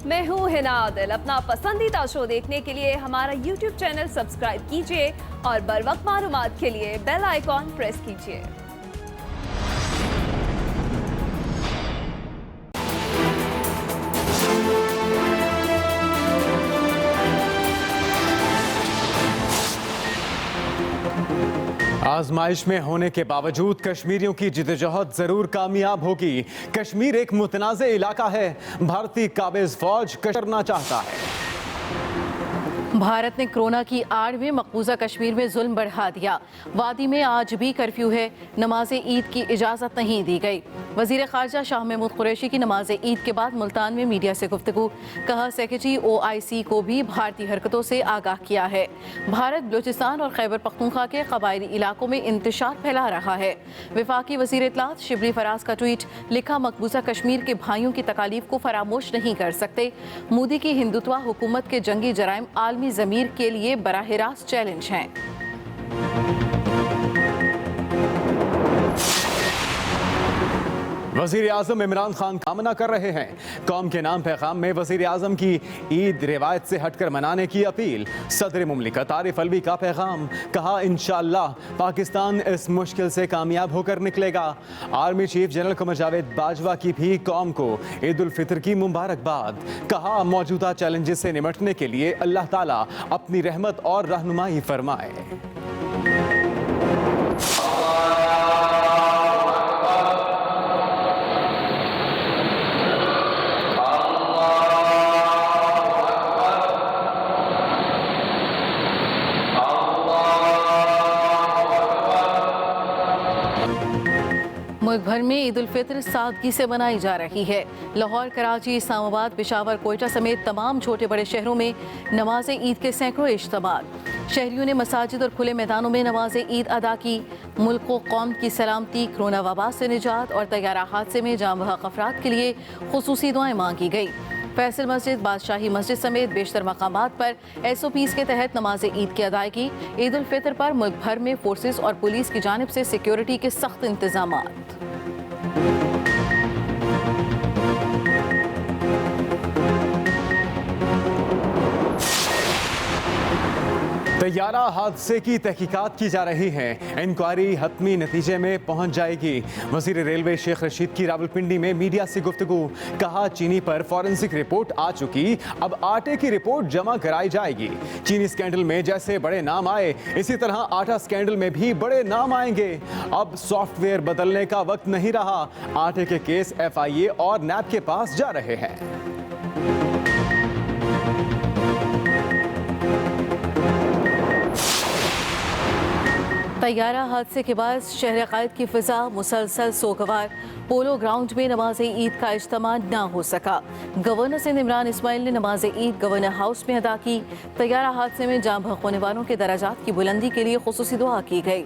मैं हूँ हिना आदिल। अपना पसंदीदा शो देखने के लिए हमारा YouTube चैनल सब्सक्राइब कीजिए और बर वक्त मालूमात के लिए बेल आइकॉन प्रेस कीजिए। आजमाइश में होने के बावजूद कश्मीरियों की जिद्दोजहद जरूर कामयाब होगी। कश्मीर एक मुतनाज़ इलाका है। भारतीय काबिज फौज करना चाहता है। भारत ने कोरोना की आड़ में मकबूजा कश्मीर में जुल्म बढ़ा दिया। वादी में आज भी कर्फ्यू है। नमाज ईद की इजाज़त नहीं दी गई। वज़ीर ख़ारजा शाह महमूद कुरैशी की नमाज ईद के बाद मुल्तान में मीडिया से गुफ्तगू। कहा, सेक्रेटरी OIC को भी भारतीय हरकतों से आगाह किया है। भारत बलूचिस्तान और खैबर पख्तूनख्वा के कबायली इलाकों में इंतशार फैला रहा है। वफाकी वज़ीर इत्तलात शिबली फराज का ट्वीट। लिखा, मकबूजा कश्मीर के भाइयों की तकालीफ को फरामोश नहीं कर सकते। मोदी की हिंदुत्वा हुकूमत के जंगी जराइम आलमी ज़मीर के लिए बराह रास्त चैलेंज हैं। वज़ीर आज़म इमरान खान कामना कर रहे हैं। कौम के नाम पैगाम में वज़ीर आज़म की ईद रिवायत से हटकर मनाने की अपील। सदर मुमलिकत आरिफ अलवी का पैगाम। कहा, इंशाअल्लाह पाकिस्तान इस मुश्किल से कामयाब होकर निकलेगा। Army chief general Qamar Javed Bajwa की भी कौम को ईद उल फितर की मुबारकबाद। कहा, मौजूदा चैलेंजेस से निपटने के लिए अल्लाह ताला अपनी रहमत और रहनुमाई फरमाए। मुल्क भर में ईद उल फितर सादगी से मनाई जा रही है। लाहौर, कराची, इस्लामाबाद, पेशावर, कोयटा समेत तमाम छोटे बड़े शहरों में नमाज ईद के सैकड़ों इज्तिमात। शहरियों ने मसाजिद और खुले मैदानों में नमाज ईद अदा की। मुल्क को कौम की सलामती, कोरोना वबा से निजात और तैयारा हादसे में जाँ बहक अफराद के लिए खुसूसी दुआएं मांगी गई। फैसल मस्जिद, बादशाही मस्जिद समेत बेशतर मकामात पर SOPs के तहत नमाज ईद की अदायगी। ईद उल फितर पर मुल्क भर में फोर्सेस और पुलिस की जानिब से सिक्योरिटी के सख्त इंतजामात। तैयारा हादसे की तहकीकात की जा रही है। इंक्वायरी हतमी नतीजे में पहुंच जाएगी। वजीर रेलवे शेख रशीद की रावलपिंडी में मीडिया से गुफ्तगू। कहा, चीनी पर फॉरेंसिक रिपोर्ट आ चुकी, अब आटे की रिपोर्ट जमा कराई जाएगी। चीनी स्कैंडल में जैसे बड़े नाम आए, इसी तरह आटा स्कैंडल में भी बड़े नाम आएंगे। अब सॉफ्टवेयर बदलने का वक्त नहीं रहा। आटे के केस FIA और NAB के पास जा रहे हैं। तैयारा हादसे के बाद शहर क़ायद की फ़िज़ा मुसलसल सोगवार। पोलो ग्राउंड में नमाज ईद का इज्तिमा ना हो सका। गवर्नर सिंध इमरान इस्माइल ने नमाज ईद गवर्नर हाउस में अदा की। तैयारा हादसे में जाँ बहक होने वालों के दराजात की बुलंदी के लिए खुसूसी दुआ की गई।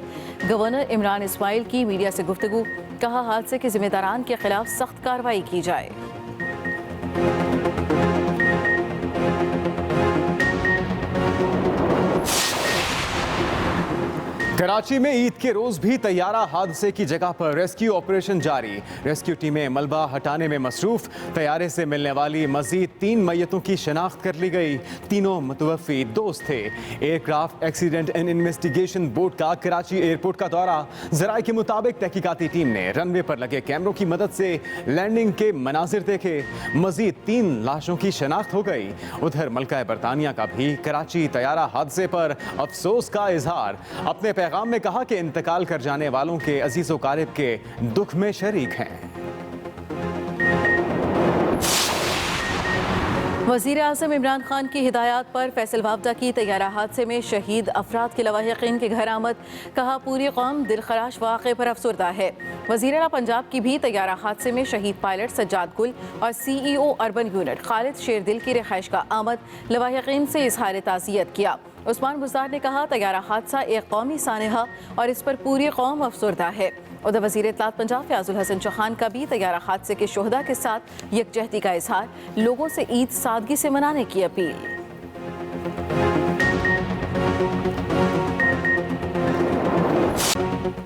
गवर्नर इमरान इस्माइल की मीडिया से गुफ्तगू। कहा, हादसे के जिम्मेदारान के खिलाफ सख्त कार्रवाई की जाए। कराची में ईद के रोज भी तैयारा हादसे की जगह पर रेस्क्यू ऑपरेशन जारी। रेस्क्यू टीमें मलबा हटाने में मसरूफ। तैयारे से मिलने वाली मजीद 3 मैयतों की शनाख्त कर ली गई। तीनों मुतवफ़ी दोस्त थे। Aircraft accident and investigation board का कराची एयरपोर्ट का दौरा। जराये के मुताबिक तहकीकाती टीम ने रनवे पर लगे कैमरों की मदद से लैंडिंग के मनाजिर देखे। मजीद 3 लाशों की शनाख्त हो गई। उधर मलका बरतानिया का भी कराची तैयारा हादसे पर अफसोस का इजहार। अपने पैगाम में कहा कि इंतकाल कर जाने वालों के अजीज़ो कारिब के दुख में शरीक हैं। वज़ीर आज़म इमरान खान की हिदायत पर फैसल वावदा की तैयारा हादसे में शहीद अफराद के लवाहिकीन के घर आमद। कहा, पूरी कौम दिलखराश वाक़े पर अफसरदा है। वज़ीर आला पंजाब की भी तैयारा हादसे में शहीद पायलट सज्जाद गुल और CEO अर्बन यूनिट खालिद शेरदिल की रिहाइश का आमद। लवाहिकीन से इजहार ताज़ियत किया। उस्मान बुज़दार ने कहा, तैयारा हादसा एक कौमी सानहा और इस पर पूरी कौम अफसरदा है। उधर वज़ीर इत्तलात पंजाब फ़याज़ुल हसन चौहान का भी तैयारा हादसे के शोहदा के साथ यकजहती का इजहार। लोगों से ईद सादगी से मनाने की अपील।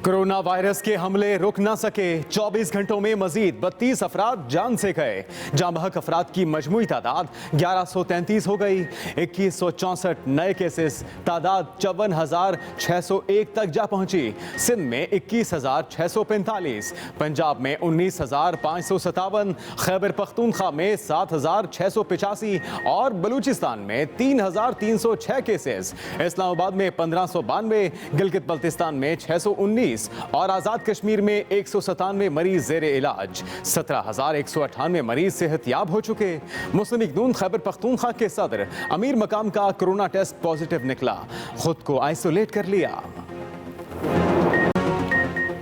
कोरोना कोरोना वायरस के हमले रुक ना सके। 24 घंटों में मजीद 32 अफराद जान से गए। जाँ बहक अफराद की मजमूई तादाद 1133 हो गई। 2164 नए केसेस, तादाद 54,601 तक जा पहुंची। सिंध में 21,645, पंजाब में 19,557, खैबर पख्तूनख्वा में 7,685 और बलूचिस्तान में 3,306 केसेस। इस्लामाबाद में 1,592, गिलगित बल्तिस्तान में 619 और आजाद कश्मीर में 197 मरीज जेर इलाज। 17,198 मरीज सेहतयाब हो चुके। मुस्लिम लीग नून खैबर पख्तूनख्वा के सदर अमीर मकाम का कोरोना टेस्ट पॉजिटिव निकला, खुद को आइसोलेट कर लिया।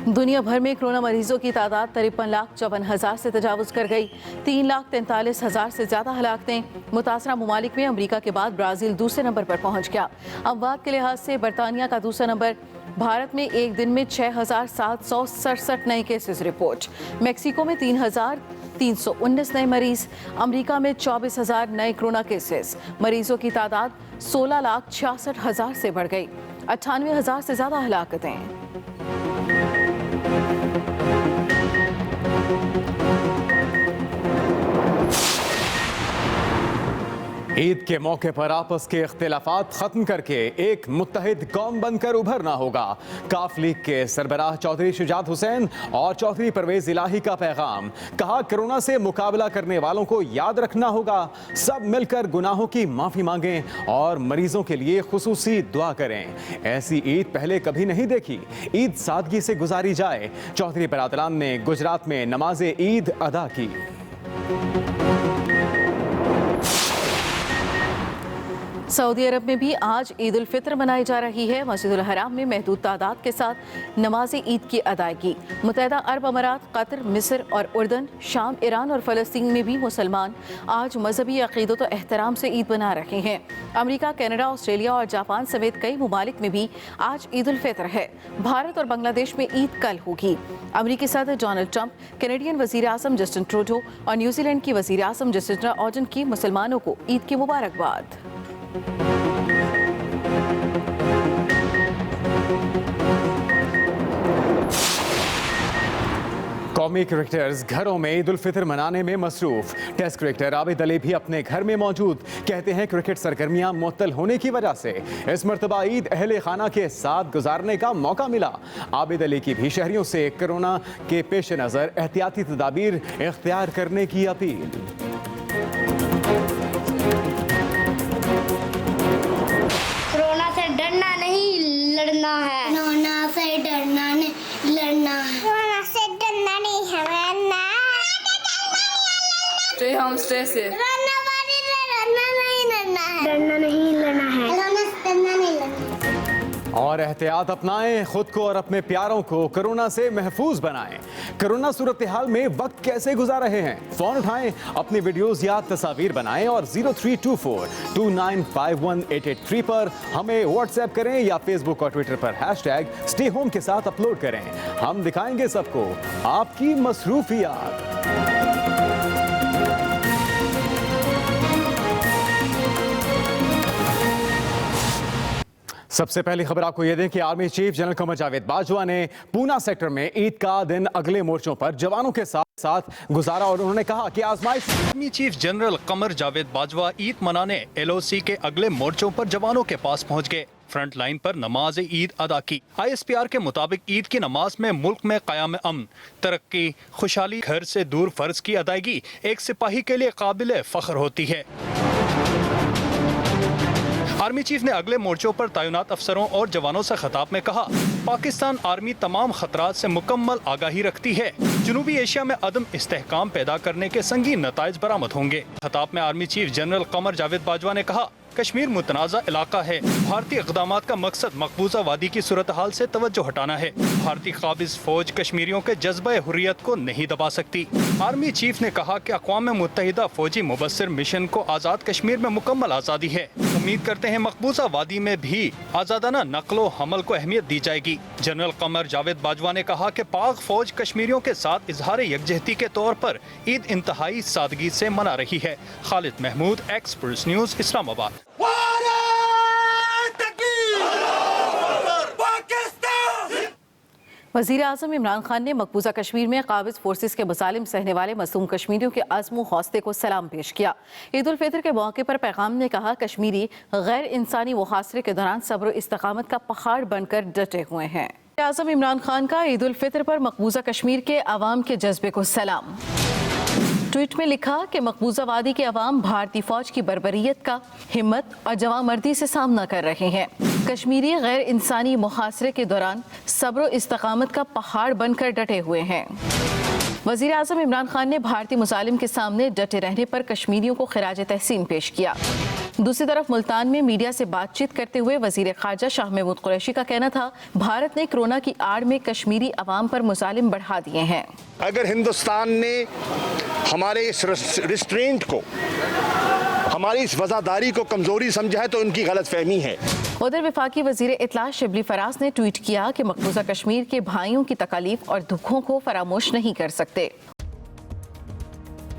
दुनिया भर में कोरोना मरीजों की तादाद 53,54,000 से तजावुज कर गई। 3,43,000 से ज्यादा हलाकतें। मुतासरा मुमालिक में अमरीका के बाद ब्राज़ील दूसरे नंबर पर पहुंच गया। अमवात के लिहाज से बरतानिया का दूसरा नंबर। भारत में एक दिन में 6,767 नए केसेस रिपोर्ट। मेक्सिको में 3,319 नए मरीज। अमरीका में 24,000 नए कोरोना केसेस। मरीजों की तादाद 16,66,000 से बढ़ गई। 98,000 से ज्यादा हलाकतें। ईद के मौके पर आपस के इख्तिलाफात खत्म करके एक मुत्तहिद कौम बनकर उभरना होगा। काफ लीग के सरबराह चौधरी शुजात हुसैन और चौधरी परवेज इलाही का पैगाम। कहा, कोरोना से मुकाबला करने वालों को याद रखना होगा, सब मिलकर गुनाहों की माफी मांगें और मरीजों के लिए खुसूसी दुआ करें। ऐसी ईद पहले कभी नहीं देखी, ईद सादगी से गुजारी जाए। चौधरी बरादरान ने गुजरात में नमाज ईद अदा की। सऊदी अरब में भी आज ईद उल फित्र मनाई जा रही है। मस्जिदुल हराम में महदूद तादाद के साथ नमाज ईद की अदायगी। मुत्तहिदा अरब अमारात, कतर, मिस्र और उर्दन, शाम, ईरान और फ़लस्तीन में भी मुसलमान आज मजहबी अक़ीदत और एहतराम से ईद मना रहे हैं। अमरीका, कनाडा, ऑस्ट्रेलिया और जापान समेत कई ममालिक में भी आज ईद उल फित्र है। भारत और बांग्लादेश में ईद कल होगी। अमरीकी सदर डोनाल्ड ट्रंप, कैनेडियन वज़ीर आज़म जस्टिन ट्रूडो और न्यूजीलैंड की वज़ीर आज़म जसिंडा आर्डर्न की मुसलमानों को ईद की मुबारकबाद। कौमी क्रिकेटर्स घरों में ईद उल फित्र मनाने में मसरूफ। टेस्ट क्रिकेटर आबिद अली भी अपने घर में मौजूद। कहते हैं, क्रिकेट सरगर्मियां मुअत्तल होने की वजह से इस मरतबा ईद अहले खाना के साथ गुजारने का मौका मिला। आबिद अली की भी शहरियों से कोरोना के पेश नज़र एहतियाती तदाबीर इख्तियार करने की अपील। कोरोना से डरना नहीं, लड़ना है। कोरोना से डरना नहीं, लड़ना है। कोरोना से डरना नहीं है, लड़ना। Stay home, stay safe. डरना नहीं, लड़ना है। डरना नहीं, लड़ना है। कोरोना से डरना नहीं, लड़ना। और एहतियात अपनाएं, खुद को और अपने प्यारों को कोरोना से महफूज बनाएं। कोरोना सूरत हाल में वक्त कैसे गुजार रहे हैं? फोन उठाएं, अपनी वीडियोस या तस्वीर बनाएं और 0324295183 पर हमें व्हाट्सएप करें या फेसबुक और ट्विटर पर #स्टे होम के साथ अपलोड करें। हम दिखाएंगे सबको आपकी मसरूफियात। सबसे पहली खबर आपको यह दें कि army chief general Qamar Javed Bajwa ने पूना सेक्टर में ईद का दिन अगले मोर्चों पर जवानों के साथ गुजारा और उन्होंने कहा कि आजमाइश। Army chief general Qamar Javed Bajwa Eid मनाने LOC के अगले मोर्चों पर जवानों के पास पहुंच गए। फ्रंट लाइन पर नमाज ईद अदा की। ISPR के मुताबिक ईद की नमाज में मुल्क में क़याम अमन, तरक्की, खुशहाली, घर से दूर फर्ज की अदायगी एक सिपाही के लिए काबिल फख्र होती है। आर्मी चीफ ने अगले मोर्चों पर तैनात अफसरों और जवानों से खिताब में कहा, पाकिस्तान आर्मी तमाम खतरात से मुकम्मल आगाही रखती है। जनूबी एशिया में अदम इस्तेहकाम पैदा करने के संगीन नताइज बरामद होंगे। खिताब में army chief general Qamar Javed Bajwa ने कहा, कश्मीर मुतनाज़ा इलाका है। भारतीय इक़दामात का मकसद मकबूजा वादी की सूरत हाल से तवज्जो हटाना है। भारतीय काबिज फौज कश्मीरियों के जज्बे हुर्रियत को नहीं दबा सकती। आर्मी चीफ ने कहा कि अक़वाम मुत्तहिदा फौजी मुबस्सिर मिशन को आज़ाद कश्मीर में मुकम्मल आज़ादी है। उम्मीद करते हैं मकबूजा वादी में भी आज़ादाना नक्लो हमल को अहमियत दी जाएगी। जनरल कमर जावेद बाजवा ने कहा कि पाक फौज कश्मीरियों के साथ इजहार यकजहती के तौर पर ईद इंतहाई सादगी से मना रही है। Khalid Mahmood, Express News, Islamabad. वज़ीर आज़म इमरान खान ने मकबूजा कश्मीर में काबिज फोर्सेस के मुजालिम सहने वाले मासूम कश्मीरियों के अज़्म व हौसले को सलाम पेश किया। ईद उल फितर के मौके पर पैगाम ने कहा, कश्मीरी गैर इंसानी मुहासरे के दौरान सब्र इस्तकामत का पहाड़ बनकर डटे हुए हैं। आज़म इमरान खान का ईद उल फितर पर मकबूजा कश्मीर के अवाम के जज्बे को सलाम। ट्वीट में लिखा कि मकबूजा वादी के अवाम भारतीय फौज की बर्बरियत का हिम्मत और जवामर्दी से सामना कर रहे हैं। कश्मीरी गैर इंसानी मुहासरे के दौरान सब्र इस्तकामत का पहाड़ बनकर डटे हुए हैं। वज़ीर आज़म इमरान खान ने भारतीय मुजालिम के सामने डटे रहने पर कश्मीरियों को खिराज तहसीन पेश किया। दूसरी तरफ मुल्तान में मीडिया से बातचीत करते हुए वज़ीर ख़ारजा शाह महमूद कुरैशी का कहना था, भारत ने कोरोना की आड़ में कश्मीरी अवाम पर मुजालिम बढ़ा दिए हैं। अगर हिंदुस्तान ने हमारे इस रिस्ट्रेंट को, हमारी इस वज़ादारी को कमज़ोरी समझा है तो उनकी गलतफहमी है। उधर वफाकी वज़ीर इत्तला शिबली फराज ने ट्वीट किया कि मकबूजा कश्मीर के भाइयों की तकालीफ और दुखों को फरामोश नहीं कर सकते।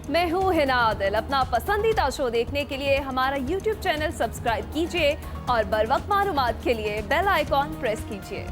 मैं हूँ हिना आदिल। अपना पसंदीदा शो देखने के लिए हमारा YouTube चैनल सब्सक्राइब कीजिए और बर वक्त मालूमात के लिए बेल आइकॉन प्रेस कीजिए।